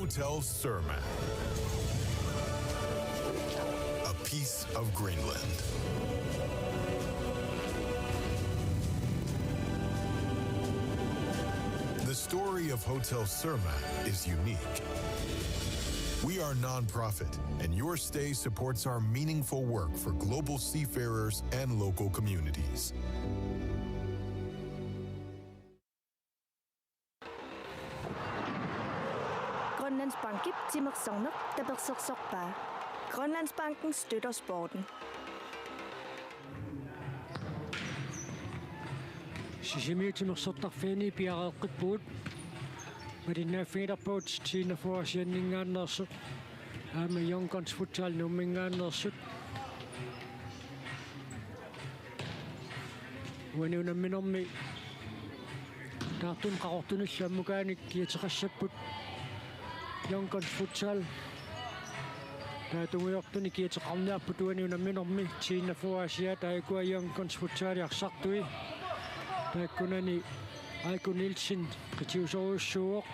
Hotel Surma. A piece of Greenland. The story of Hotel Surma is unique. We are non-profit, and your stay supports our meaningful work for global seafarers and local communities. Grønlandsbanken Timmersogner, der bersokba. Grønlandsbanken støtter sporten. Sisimi Timmersogtarfini piaqeqqippuut. Madinnaaffiilerpuut tiinafuasianningaannersut. Aama Yonkons futsal nummingaannersut. Uaniunamminormi taartun qaqortunullamukaanik kiateqassapput Yonkons futsal taatungujortuni kiateqarniarput uaniunamminormi tiinafuasia taikua Yonkons futsaliarsartui taakkunani Aiko Nielsen katiusoruussuuq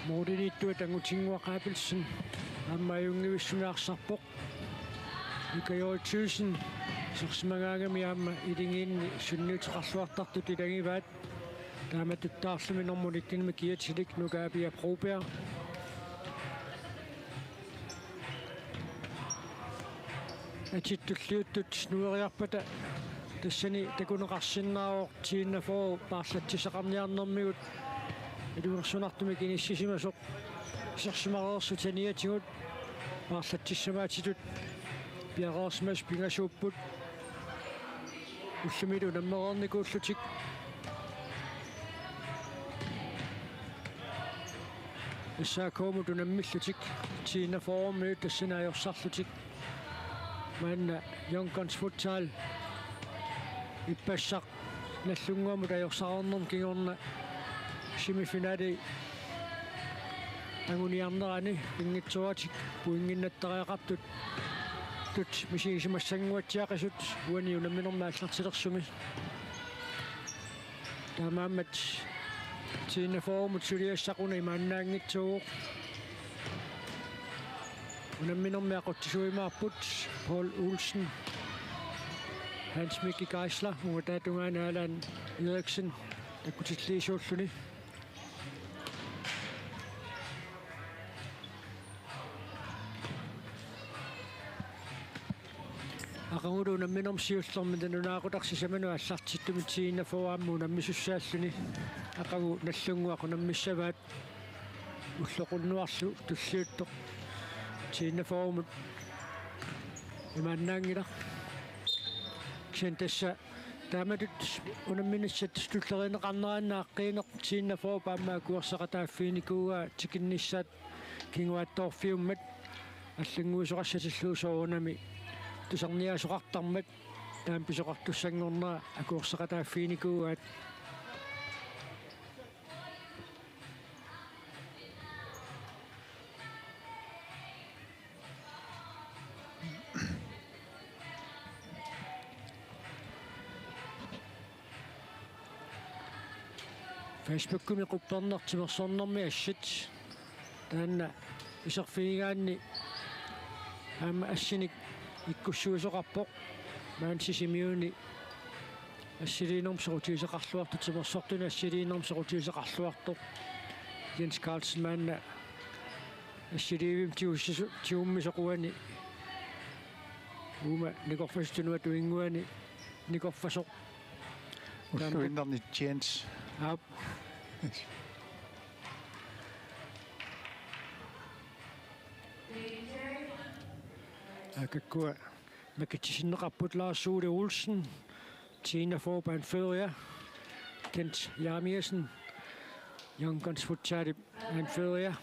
Moodiniittua tangutinguaqaapilsun аммаюнгивиссунаарсарпоқ икаёртюсен сэрсимагаангами аама илингиинни сунниутеқарлуартартут илагиваат тааматтаарлуми нормуликкинми киатилик нугаапиа пробер атиттуллиуттут нуериарпата тассани такунеқарсиннаавоо тииннафоо паарлатсисақарниарнэрмигут илуерсунартуми киниссисимасоқ сэрсимареерсутаниатигут паарлатсиссамаатитут пиареерсмас пингасууппут уллумилу наммереерникууллутик иссаакоомуту наммиллутик тииннафоормиут тассинаajorсарлутик манна Yonkons futsal иппассақ наллунгуаму таajorсаарнерм кигорна семифинаали ангуниарнерани ингитсуатик пуингиннаттариақартут тут мисигисимассангуатсиақисут уаниунамминермааллартилерсуми таамааммат тииннафоормут сулиассақуна имааннаангитсууоқ унамминермиақуттисуимаарпут Paul Olsen Hans Mikkel Geisler угатаатунгаана Алан Eriksen такутиллиисууллуни Aqangulu namminorm siullermi tanunaaqutaqsisamanu аллартиттуми тииннафоаамму наммисуссааллуни aqagu nallunguaqu nammissavaat уллоқуннуарлу туллиуттоқ тииннафоомут имааннаангила ксентасса тааматут унамминассат туллеринеқарнерааннааққиинеқ тииннафоо паамаа куерсақатааффиникууга тикинниссаат кингуатторфиуммат аллангуисоқассатиллуусоорунами тусарниасоқартармат таам писоқартуссангорнера акуерсақатааффиникуугаат Facebook-куми quppernertimersornermi assat taanna iserfiigaanni aama assinik ikkussuusoqarpoq maan sisimiuni assiliinerm serutiiseqarluartu timersortuni assiliinerm serutiiseqarluartoq Jens Carlsen maanna assiliivim tiummisoquani uuma nikorfastunua tuinguani nikorfasoq Ulluinnerni Jens Ap Akakkua makatisinneqarput Lars Sule Olsen tiinaforband Føria Kent Jarmiersen Yonkons futsal and Føria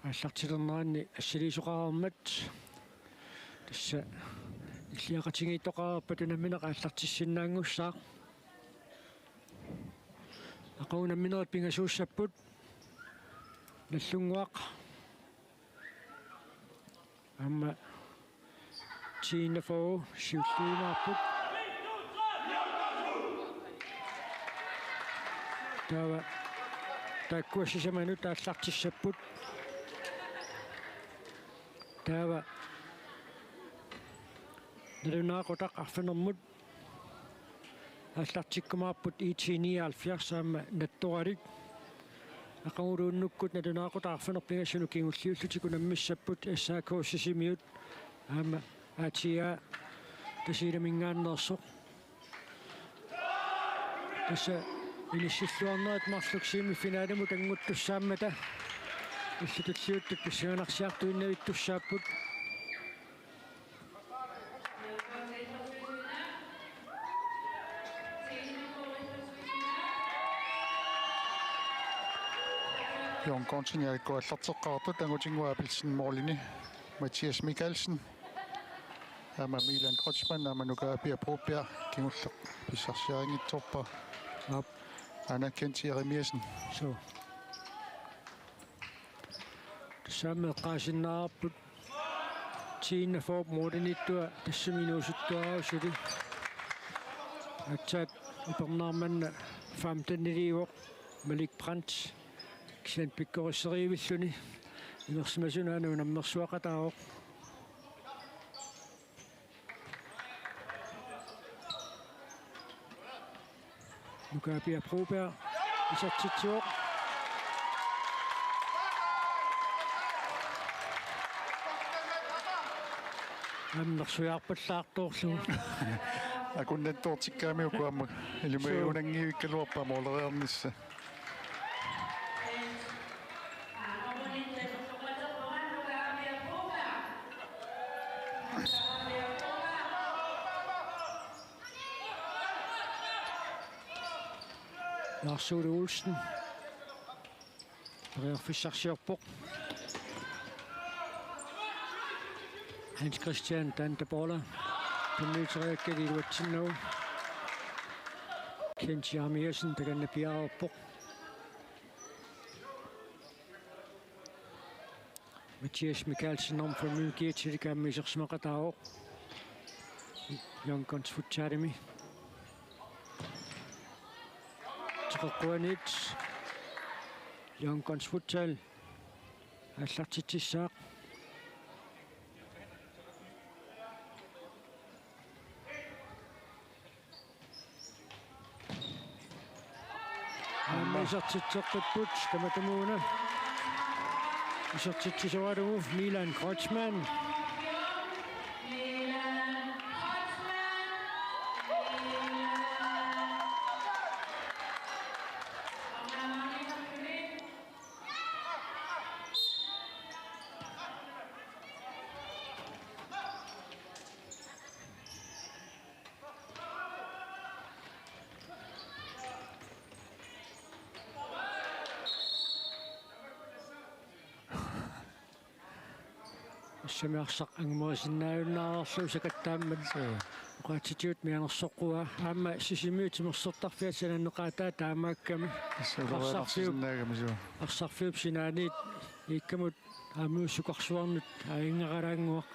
аллартилернеранни ассилисоқарермат тасса иллиақатингииттоқарерпат унамминеқа аллартиссиннаангуссаа Aqauna minuut pingasuussaput. Nallunguaq. Amma Tina for siulliimaarput. Tawa taakkuassisamanu taallartissapput. Tawa nalunaaqutaq arfanermut. Аллартиккумаарпут иитсиниаалфиар саама натторалик ақарулууннуккут налунаақутаарфанерпигассуну кигуллиуллутику наммиссаппут эссаакооссисимиут аама аатиа тасиламингааннерсоқ тасса инissиллуарнерат марлуксиими финаалуму тангуттуссааммата иллутуллиуттут писсаганарсиартуиннавиттуссааппут Jon Konsen, jeg går allarteqqaartut angutinnguapilsin Morlini, Mathias Mikkelsen, ama Milan Kreutzmann, ama Nukaapia Probjerg, kingulleq pissarsiaringittorpa. Anna Kent Jeremiasen. So. Samme qaasinnaarput Tina for Mordenittua tassaminuusuttuarusuli. Atsat upernaarmanna 15-niivoq Malik Brandt. Sen pikkorisseriivilluni inersimasunaanu nammersuaqataaroq Nukaapia Proberg isartitsuoq ammersujaarpallaartoorlugu Akunnattoortikkaamiukuamma ilumaiunangivikkaluarpa mooleriarnissa. Lars Ole Olsen. Reerfissarsiorpoq. Hans Christian Danteborla. Pimmiuteriakkaliluatsinnagu. Kent Jeremiasen takannapiaarpoq. Mathias Mikkelsen om for mylkiatilikaammisersimaqataaroq. Yonkons Futsalimi. Taqquanit Yonkons Futsal аллартитсissaaq аммисартитсеққиппут каматамууна исартитсисуалугу Milan Kreutzmann Samiarsaq angmuasinnaayunnaaruarlu sakattaammat uqaatitiut mianersoqqua aamma sisimiutimersortarfiat sananneqaataa taamaakkami arsarfiup sinaaniit iikkamut aamuussuqarsuarnut aingaqalaanguaq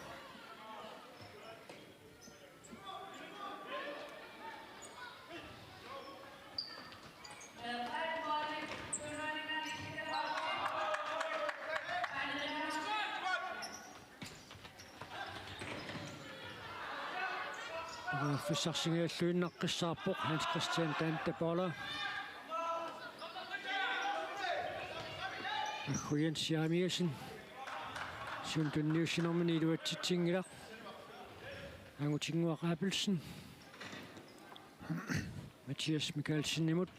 Fissarsingialluinnaqqissaarpoq Hans Christian Danteborla. Jens Jeremiasen. Suntunniussinermini iluatsitsingilaq. Angutinguaq Appelsen. Mathias Mikkelsen imut.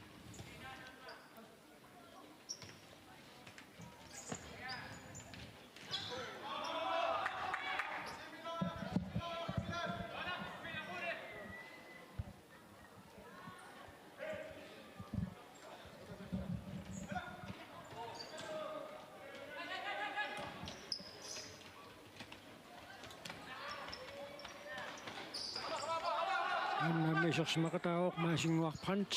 Ammisersimaqataaroq maasinguarprant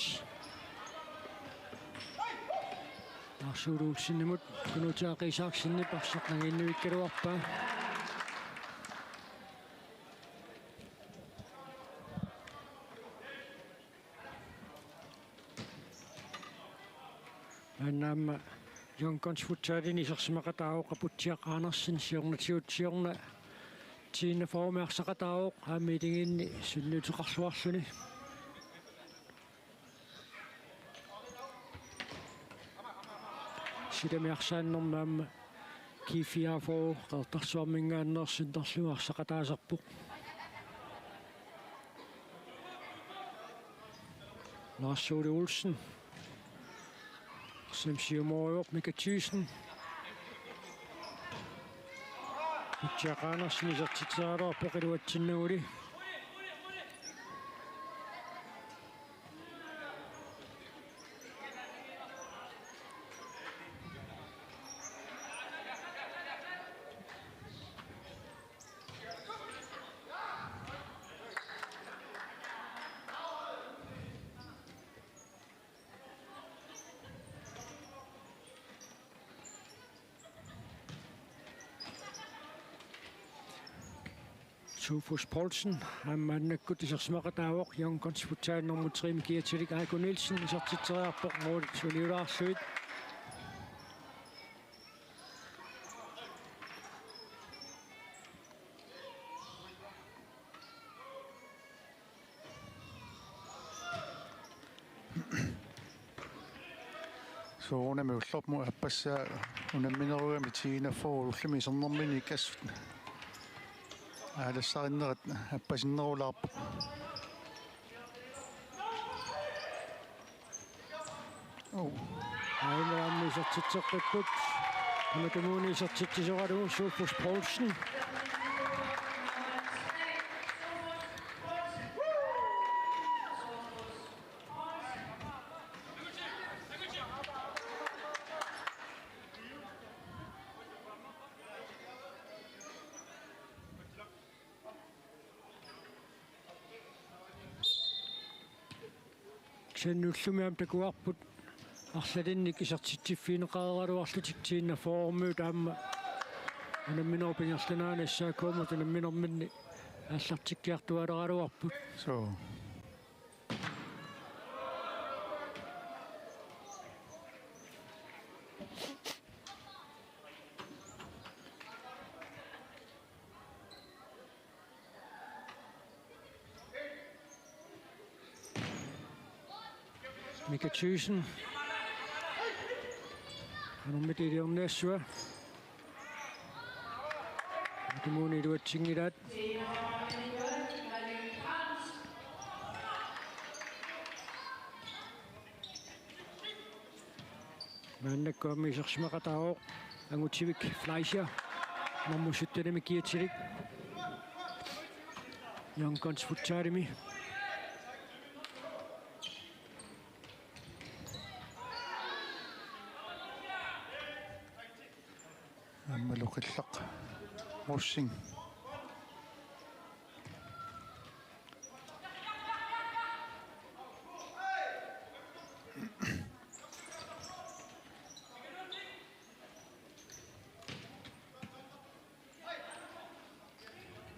Arsuuluulsinimut kunutaaqisaaksинни парсақнагиннуиккалуарпаа аннаама юнконсфутсаалини сэрсимақатаауқапутсиаққаанерсин сиорнатиутсиорна тиина формеарсақатаауқ ааммитингинни суллутеқарсуарлуни сидамиарсааннэрмаама кифиафоо қертарсуармингааннерсин тарлуарсақатаасарпуқ Lars-Ole Olsen Simsiumorop Mika Thyssen Utjaqaanarsin isartitsaarua peqiluatsinnuuli Sofus Poulsen, ammannakkut isarsimaqataawoq Yonkonsfutsaannermut Trim Kiatilik Aiko Nielsen isartitseriarpoq moolit suliulaarluit So unemme ullormu appassaa unammineruami tiinaffoo ullimisernermini kassut аалассариннерат аппасиннерулаарпу Аилаамми сартитсеққиппут анатамууни сартитсисоқалу Sofus Poulsen Sennullumiam takuarput arsalinnik isartitsiffiineqaaraluarlutik tiinna foormuut aamma anamminerpingerlanaanassaakuumat anamminerminni аллартиккиартуалераалуарпут so Mika Thyssen anummitiliorniassua atumuuni luatsingilaat maannakkuammi isersimaqataawoq angutivik Fleischer marmusuttanami Kiatilik Yonkonsfutsaalimi аммалуқиллақ руссин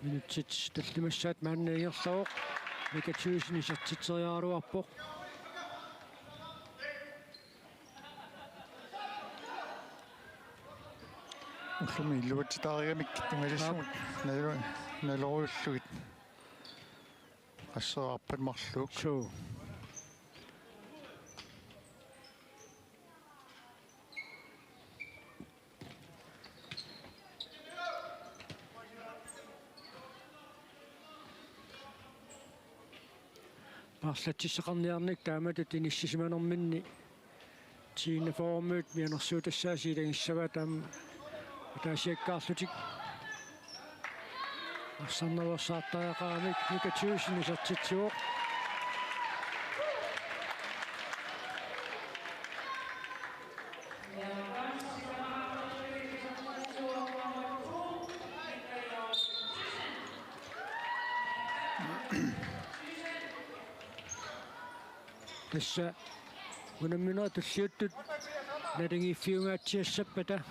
минутсит таллимассаат мааннаиерлавоқ Mika Thyssen isartitseriaaluarpoq уллуми илluатитаариамик тунгалиссумут налоруйуллугит ассераарпат марлук so Parlatsisseqarniarnik taamatut inissimanerminni tiina foormuut mianersuutassaasilagissava taam taasiakkaarlutik арсарнерсаартаақарамик Mika Thyssen isartitsiuoq тасса унамминера таллиуттут Letting feeling at chest better.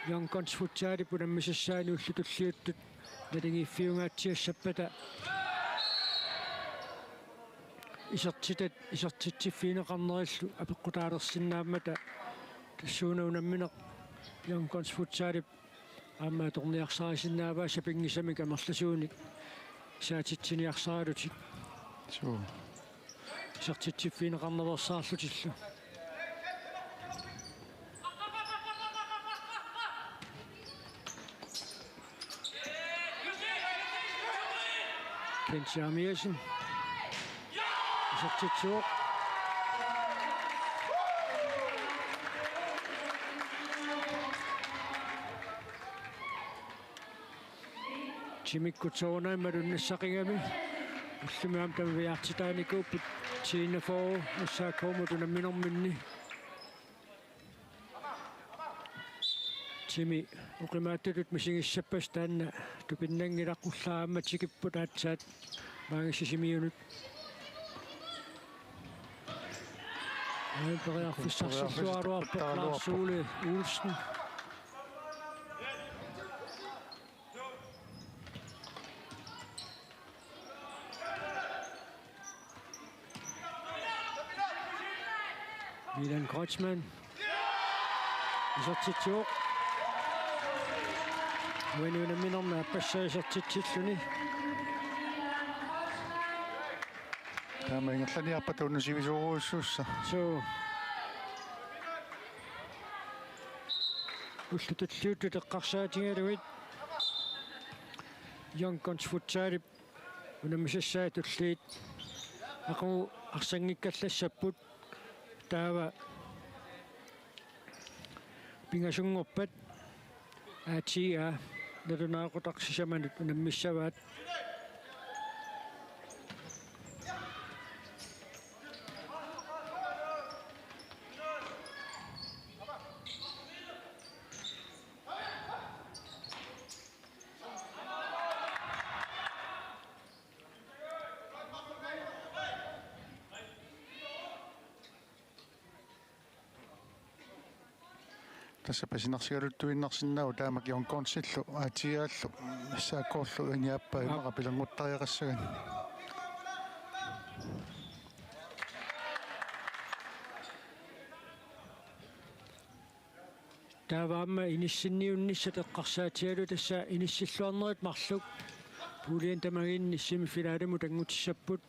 Young guns foot side, but a Mrs. Sign who should shoot, letting feeling at chest better. Is a titty fina on noise, a potato sinamata. The sooner in a minute, young guns foot side. I'm at only exercise in Nava, shipping is a mega master soon. Such it in the outside. So. Such a fin on the sausage. Kenshamiation. Such a choke. Jimmy Kutona, Maruna Sakingami. Simam to the Atitanico, but China for a sarcoma to the Minomini. Jimmy, Okamated missing his shepherd stand to be Nangirakusa, Machiki put at chat, Bangashimi unit. I'm very officer of Sule, Ulston. Milan Kochman. Is joke? When you're in a minimum, pressure is a titty. Coming at the opportunity so, we should shoot at the Kassati. Young guns foot side when the Mrs. Side to sleep. I go a singing cat put. Tava being a sung up at Chia, the narcotoxism and the Mishavat. Tässä pesinarsigaluttuinnarsinnau taamak jon konsillu atiallu saakorlu iniappa imaqapilanguttariaqassagan Taavaamma inissinniunnissa teqqarsaatialu tassa inissilluarnerit marluk puulian tamaginni semifinaalumu tangutissaput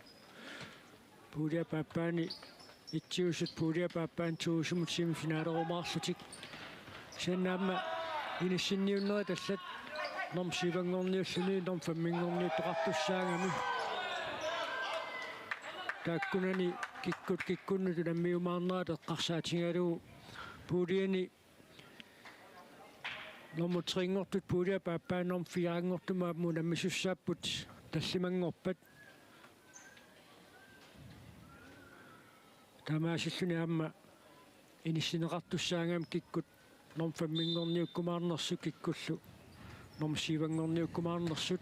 puulia paappaani ittiusut puulia paappaan tuusumut semifinaalurumaarlutik Sennaamma inissinniunnerit allat norm sivangorniulluni norm fammingorni toqartussaangami taakkunani kikkunnu tunammiumaarnera teqqarsaatigalu puuliani Norm tringortut puulia paappaan norm fiaangortumaammu nammissussaapput tallimangorpat tamaasilluni aamma inissineqartussaangam kikkut norm fammingorniukkumaarnersu kikkullu norm sivangorniukkumaarnersut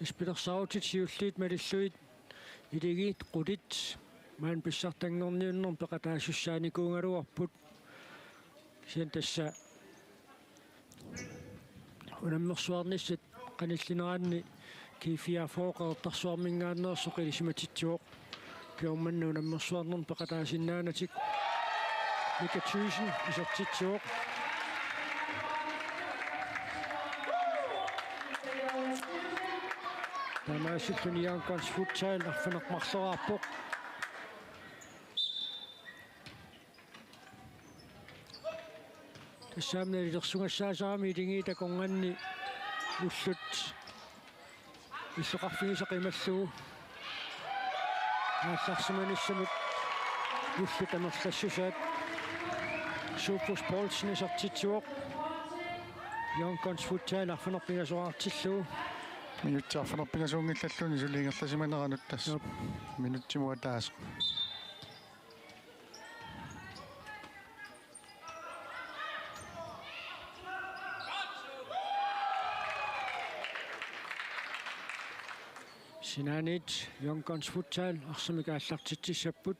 Spilersautit siulliit malilluit iligit qulit maan pissartangorniunnerm peqataassussaanikuungaluarput sian tassa unammersuarnissat qanillineraanni kiifiafooqertarsuarmingaannersu qilismatitsuoq piormannu unammersuarnerm peqataasinnaanatik Mika Thyssen isortitsuoq Tamaasilluni Young futsal arfunaqmarleraarpoq tassaamna ilersungassaasaami ilingiita konganni ullut issoqarfigiseqimallugu aallarsimanissamut ullut amerlassusaat Supus Poulsen isortitsuoq Young futsal arfunarpingasoraartillugu минутсаарфанерпигасуунгиллаллуни сулиингерласиманеранут тасс минутсимуа таас Sinanit Yonkons futsal арсамикааллартитсиссаппут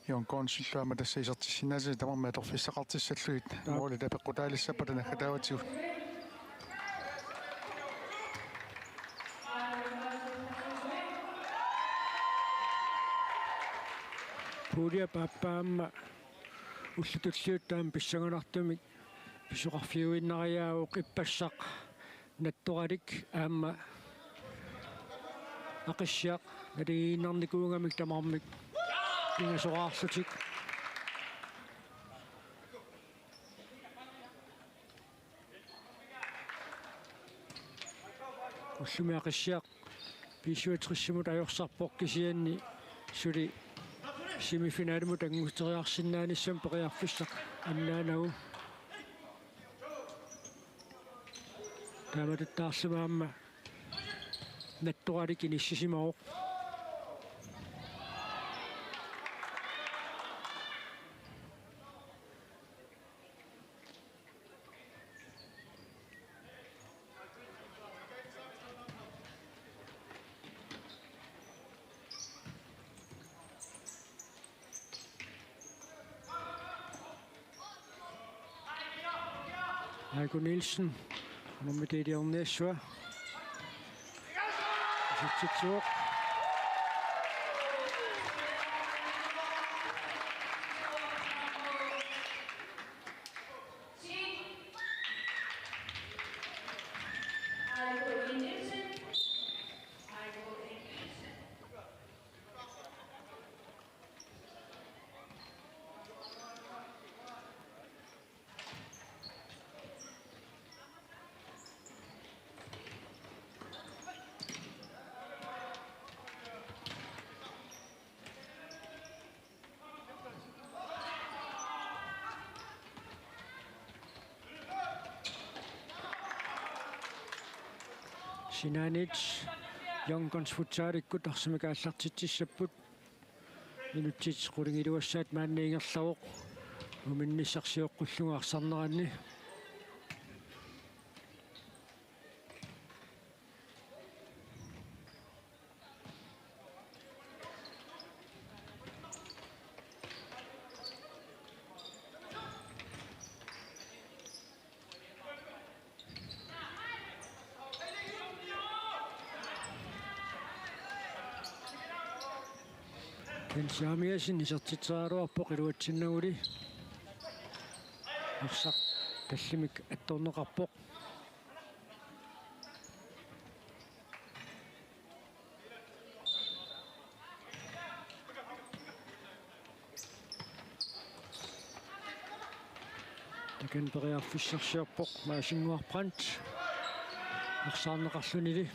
Jonkonsulluama тассаисертиссинаси тамарма торфиссақартиссаллуит мооли тапеққутаалиссаппата нахатааватигу Пулия паппаамма уллутуллиуттаам писсанганартумик писоқарфиуиннариаавоқ иппассақ натторалик аама ақиссиақ налигииннарникуунгамик тамармик ингасораарлутик уллуми ақиссиақ писуатриссимут ajorсарпоқ кисианни сули семифиналиму тангутериарсиннааниссам пеқиарфиссақ аннаанагу таамататтаарсимаама натторалик иниссисимаоқ Heiko Nielsen, nummer det er Neswa. Zitsuk. Sinanit Yonkons futsarikkut arsimikaallartitsissapпут минутсит qulingиluassaat maanniingerlavuq uminnissarsiuqqullugaarсарнеранни Pensiamiasin isartitsaaruarpoq iluatsinnaguли арсақ таллимик атторнеқарпоқ такен периарфиссарсиарпоқ маасингуарпрант арсаарнеқарлунили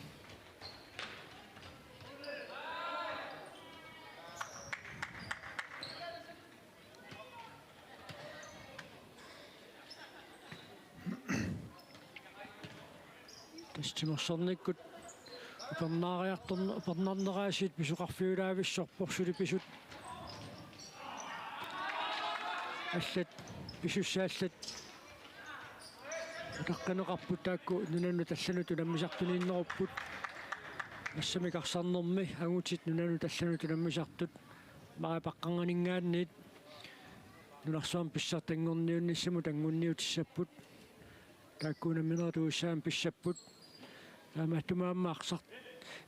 Тимерсорниккут упернаариарторнернараасиит писоқарфиулаависсорпор сулиписут аллат писуссааллат утаққанеқарпут таакку нунану таллануту наммисартунииннеруппут массамикарсарнерми агутит нунану таллануту наммисартут марапаққанганингааниит нунарсуам писсартангорниунниссаму тангунниутиссаппут тааккуунамминертуусаам писсаппут аматтумааммаарсарт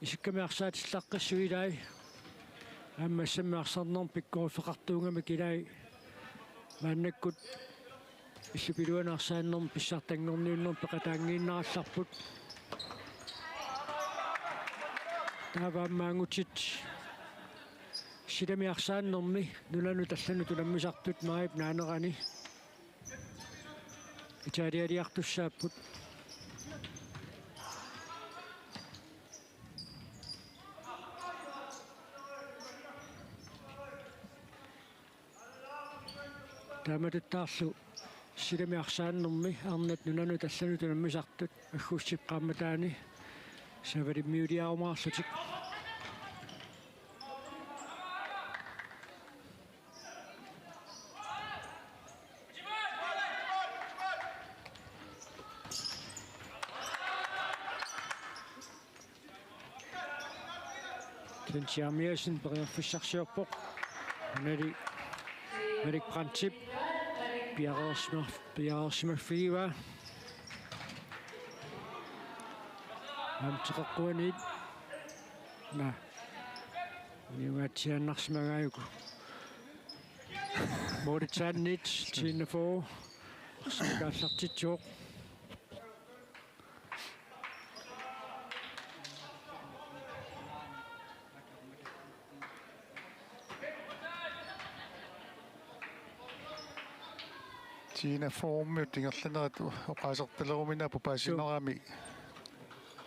исиккамиарсаатиллаққиссуилай аммассаммиарсарнерм пиккорифеқартуунгами килай мааннаккут иллупилуанаарсааннерм писсартангорниуннерм пеқатаангииннаралларпут таавааммаангутит силамиарсааннерми нулану таллануту наммисартут маип наанерани итаалиалиартуссааппут таамататтаарлу силами арсааннэрми арнат нунану таллану тунаммисартут аггуссипқаамматаани савали миулиарумаарлутик Kenchiamiasen periarfissarsiorpoq Melik Princip piareersimaffigiva amteqaqquanit na niuatsiannarsimagaayuku Moritaannit tiinafo arsimikaallartitsuoq Tina form tingerlanerat oqasertalerumina pupaasinerami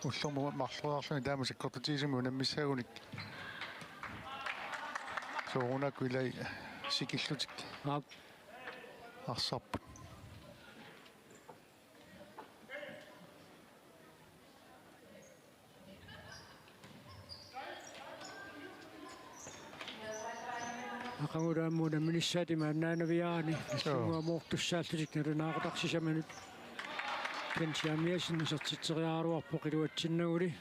уллэрму марлуарсуни таамасаккортутисиму наммиссаагуник соорунакуилай сикиллутик арсарпут Aqangulaammuuna minissaati maannaanaviaani иллунгуамуортуссааллутик налунаақутарсисаманут Kenchiamiasen сертитсериааруарпоқ илуатсиннагули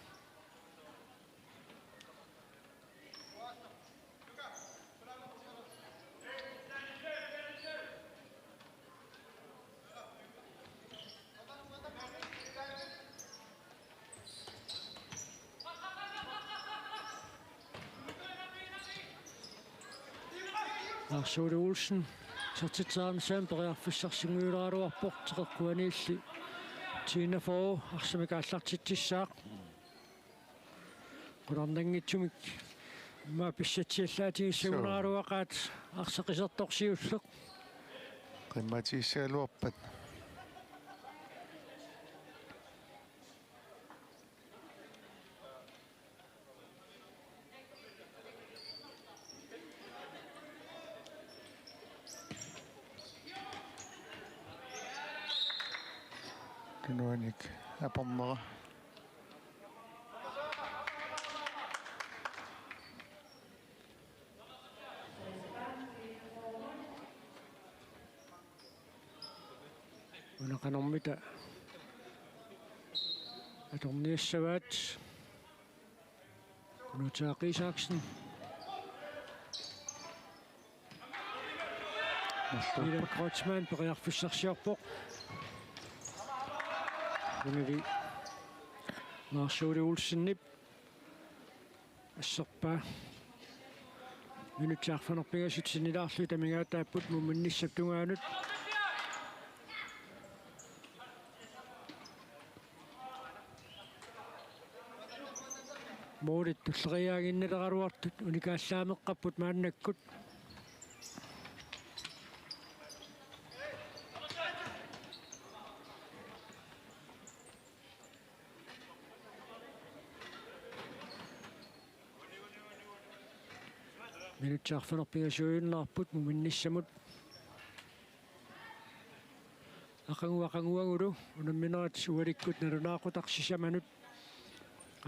Arsule Olsen сертитсаамсаам периарфиссарсингуилааруарпоқ теқэққуаниилли Tina for арсимикааллартитсissaaq qulornanngitsumik ma pissatiallaatigissugunaaruaqaat arseqisartorsiulleq qimmatissaaluarpat Nuanik apamma unaqanermita atorniassavaat kunutaaqisaaksen Ila Kreutzmann periarfissarsiorpoq Unili Arsule Olsennip asserpa minutsaarfanerpigasutsinnilaarlu tamigaataapput mumminnissaptungaanut moolit tulleriaaginnaleraruartut unikaallaamеққаппут мааннаккут minutsaarfanerpigasuuinnaarput muminnissamut aqanguaqanguagulu unamminerat sualikkut nalunaaqutarsissamanut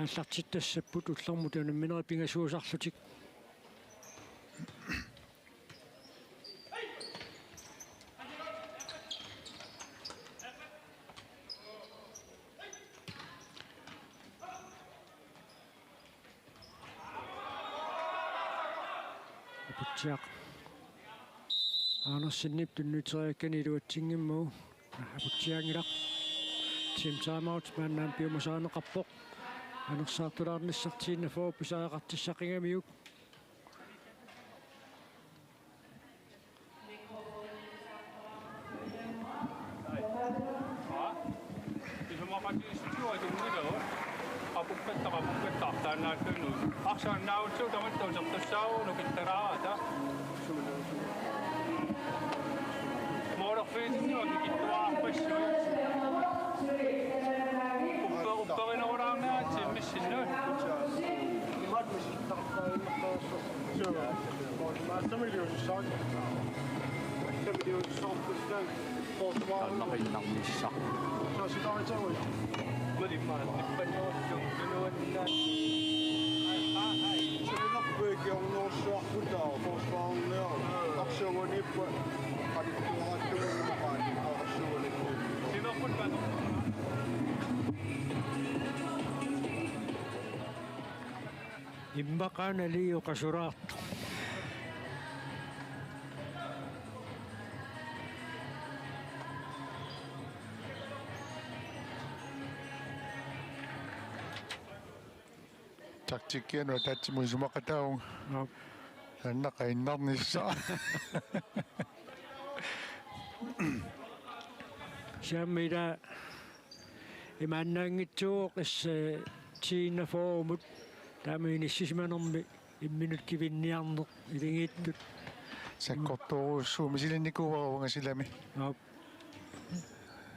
аллартиттассаппут уллэрмут унамминери пингасуусарлутик апутсиақ Andersenip tunnuteriakkani iluatsiнгиммуу апутсиангилақ тим таймаут маннаан пиумасаанеқарпоқ анерсаартулаарниссартиинна фоо писаақартиссақингамиук Somebody was таллақиннарнissaq иммақаана лиуқасураарту тактиккиану таатсиму сумақатаун аннақаиннарнissaa сиаммила имааннаангитсуоқ тиина фоумут тааминиссисиманерми имминут кивинниарнеқ илингииттут саккорторуссуу мисилинникууварунга аа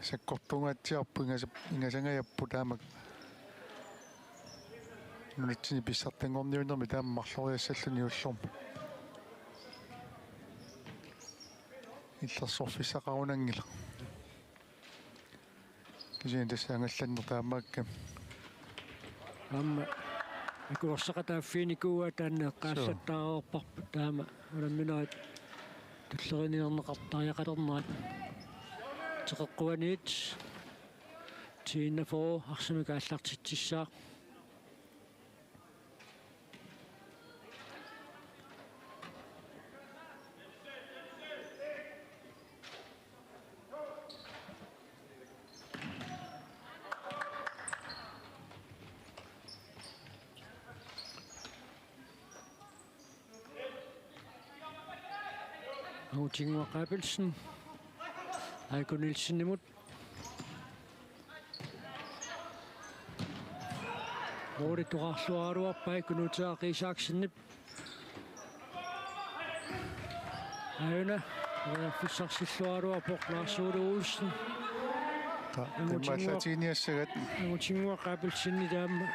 саккортунгаатсиарпу ингасангаяппу таамак нунитсини писсартангорниунерми таама марлориассаллуни уллорма иллерсорфиссақарунангила кисиан тассаангалланнер таамаакка амма икуорсақатааффиникууа таанеэққаассаттаарерпарпу таама уламминаат туллеринернеқартариақалернаат теқэққуаниит тииннафоо арсамикааллартитсissаа Tingwa Qabelsen Heiko Nielsen imod Rodet Durasluaruappa Ikunuta Isaksen Aina Fissarsilluaruappo Larssuude Olsen Mallatiniassagat Tingwa Qabelsen I taama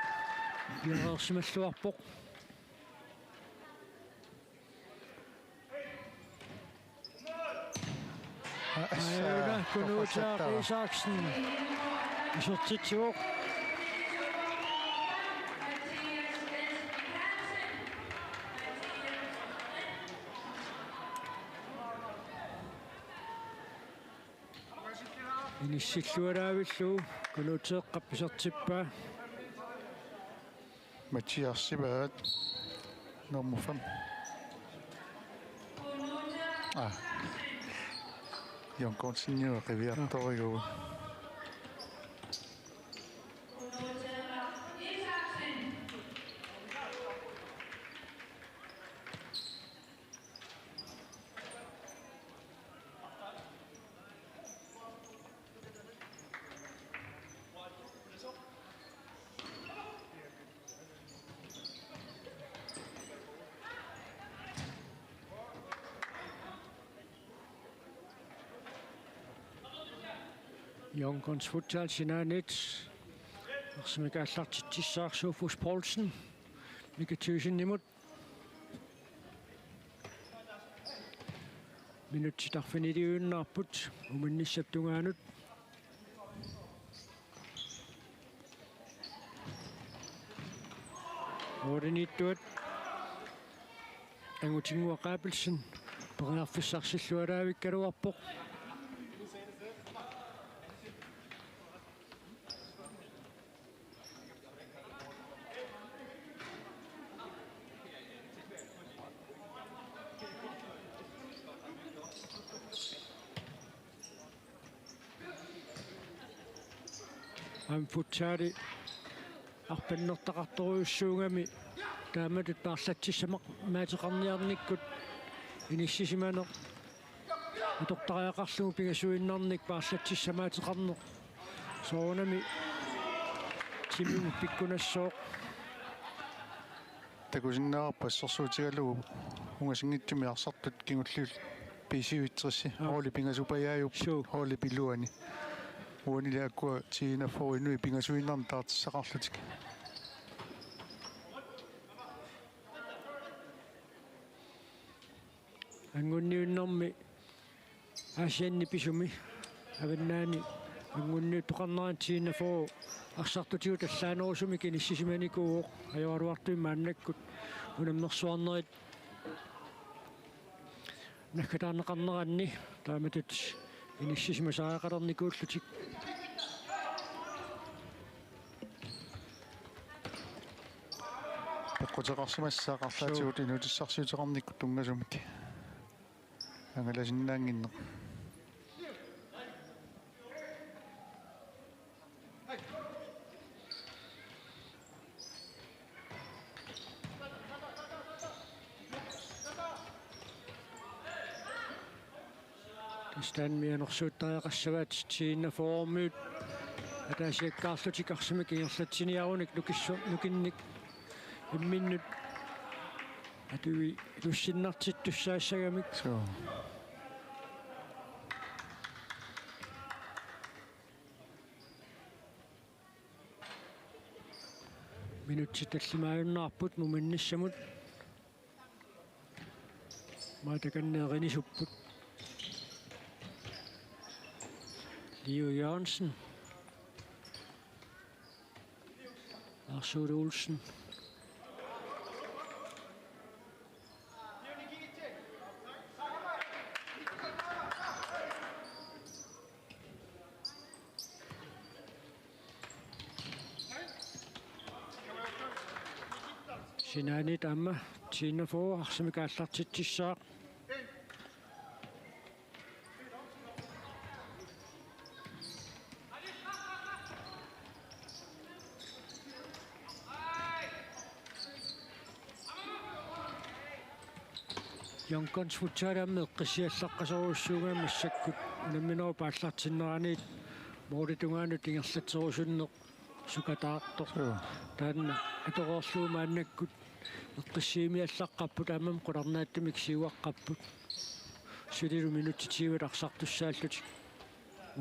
Bjørnsimalluarpo Aina Kunuta Isaksen Isortitsuoq Inissilluaraavilluu Kunuteeqqappisartippaa Mathias nummer 5 Jon Konsinio Riviatorigo Jonkons futsal sinanit Arsimikaallartitsissaar Sofus Poulsen Mika Thyssen imod Minutsitarfinitiuunnaarput uminnissaptungaanut Ordinittuat Angutingua Qabelsen Perinarfissarsillualaavikkaluarpoq Futsali arpannertaqartoruussuungami taamatut paarlattissamaq maateqarniarnikkut inissisimane atortariaqarlugu pingasuinnarnik paarlattissamaatеқарнеқ soonami timmu pikkunassooq takusinnaarpassarsuutigalugu ungasingitсуми арсартут кигуллуул писивитсерси оли пингасупаяаюп оли пилуани уанилааккуа тиинаффоо инуи пингасуиннарни таартиссақарлутик ангунниуннэрми аасианни писуми аваннаани ангунни тоқарнаантиина фоо арсартутиу таллаанерусуми киниссисиманикуу ажоалуартуимааннаккут унаммерсуарнерит наккатаарнеқарнеранни тааматут иниссисимасаақалерникууллутик пеққутеқарсимассаақарлаатигут инутиссарсиутеқарникку тунгасумик ангаласиннаангинне Stan mianersuuttariaqassavaat tiinna foormiut ataasiakkaarlutik ingerlatsiniarunik nukinnik imminnut atui lussinnartittussaasagamik minuttitallimaajunnaarput muminnissamut maatakanneerinisupput Leo Jørgensen, Lars Ude Olsen, Sinani Damma, Tina Fogh, Arsemikaallartitsissaaq. Yonkons futsaaramme eqqisiallaqqasoruussuunga massakkut unamminero paallartinneraniit mooritungaanut ingerlatserusunneq sukataartor taanna atoqorluumaannakkut eqqissiimiallaqqapput aamam qularnaattumik siuaqqapput sulilu minuttitiivat arsartussaallutik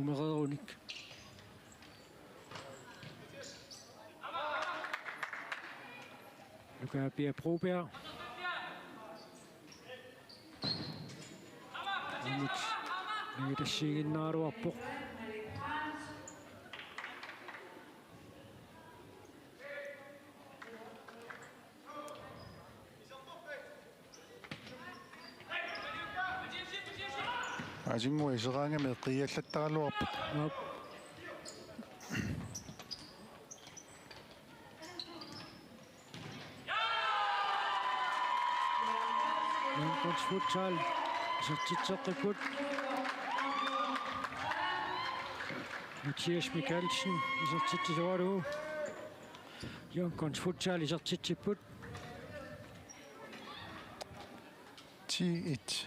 umereerunik Luka Pia Broberg Nagitassiginnaruarpoq Ajinguiseraanga meqqiallattaraluarput Yonkons futsal Sertitseqqipput Mathias Mikkelsen isertitsisualugu Yonkons futsal isertitsipput 10-1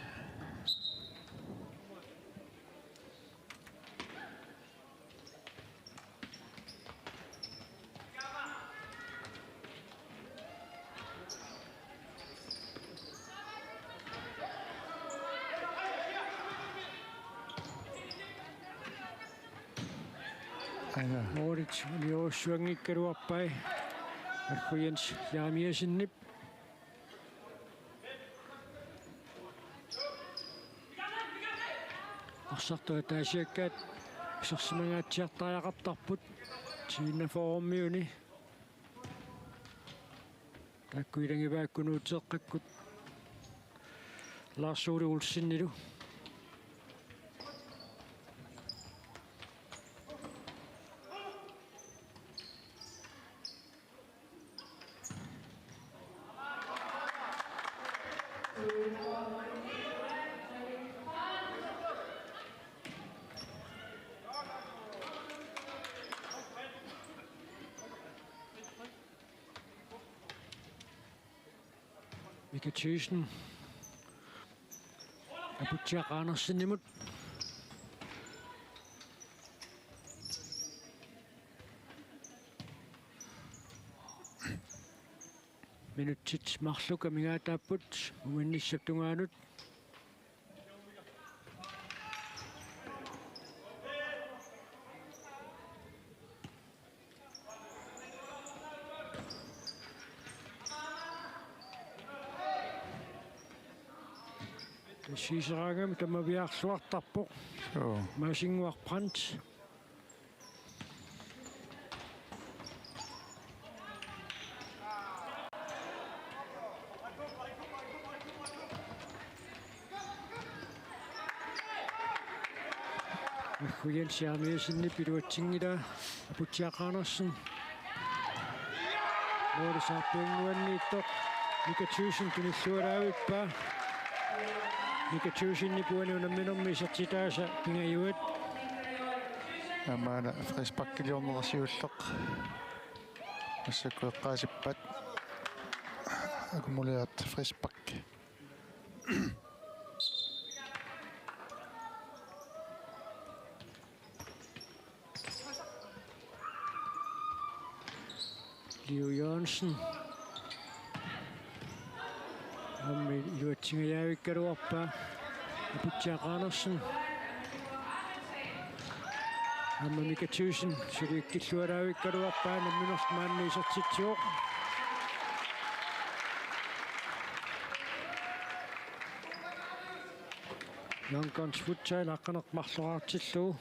Moritz liuussuangikkaluarpai Arjens Jaamiasinnip Arsartua taasiakkaat sersimangaatsiartariaqartarput tiinna foorummiuni takkuilangivaakkunuuteeqqakkut Lars Ude Olsennilu Mika Thyssen Abutjak Andersen-Nimut Minuttit marluka mingaatapput umannissaptungaanut Sisarangam tamaviarsuartarpo. So. Masinguarprant. Huyen siamiasinni piluatsingila aputiaqaanarsun. Muorisaarpianguanniittoq Mikatuusin tunillualaavippa. Mikatuusinni puanuunamminermi sertitaasa pingajuat. Amaana frispakkiliornerasiulleq. Massakkueqqaasippat. Akkumulerat frispakk. Leo Jørgensen. Ham iluatsingajavikkaruarpa aputiaqaanarsun. Hamma Mikatuusin suliikkillualaavikkaruarpaa namminermaanni isertitsiuq. Yonkons futsal aqqanermarlorartillu.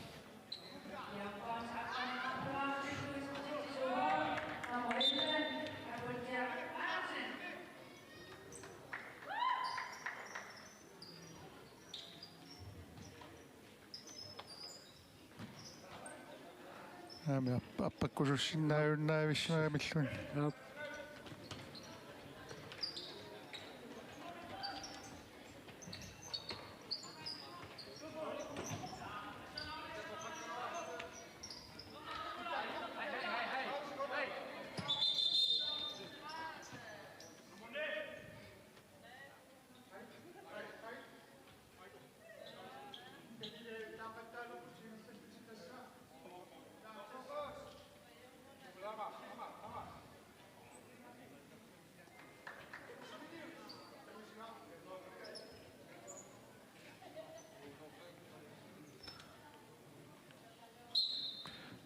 Ами аппаккусуссиннааюннаависсимагамиллун.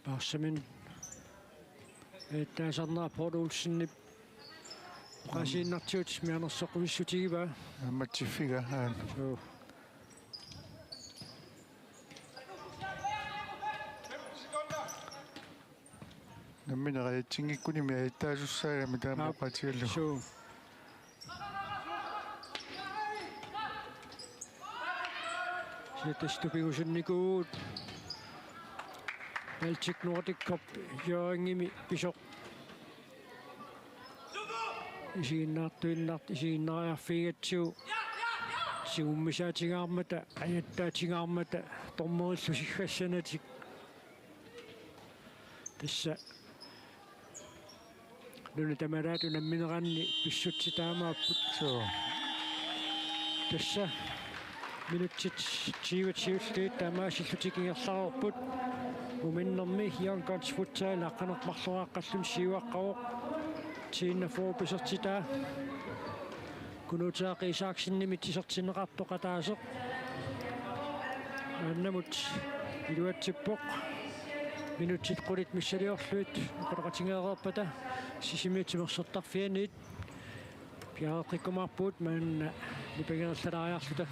Passamin taasarnaa Portuulsinni qasiinnartiut mianersoqumissutigiva Ammatsiffiga haan. so Namminerajatsingikkuni aittaasussaagami taamaqatigallu. so Setestupigusunniku Baltic Nordic Cup Jørgimi Bishop isiinnaarfiigatsiu siummisaatigaarmata ajattaatigaarmata tormerillusiggaassanatik tassa nuna tamaraatu nammineranni pissutsitaamaapput So. tassa minutsit 20 taamaasillutikingerlarorput uminnermi Yonkons futsal aqqanermarloraaqqallun siuaqqaroq tiinna forpisertitaa kunutaaqisaaksinnimi tisertineqartoqataaseq annamut iluatsippoq minutsit qulit missaliorluit uqorqatingeererpata sisimiitimersertarfianiit piareqikkumarpuut maanna lipagerallalaariarluta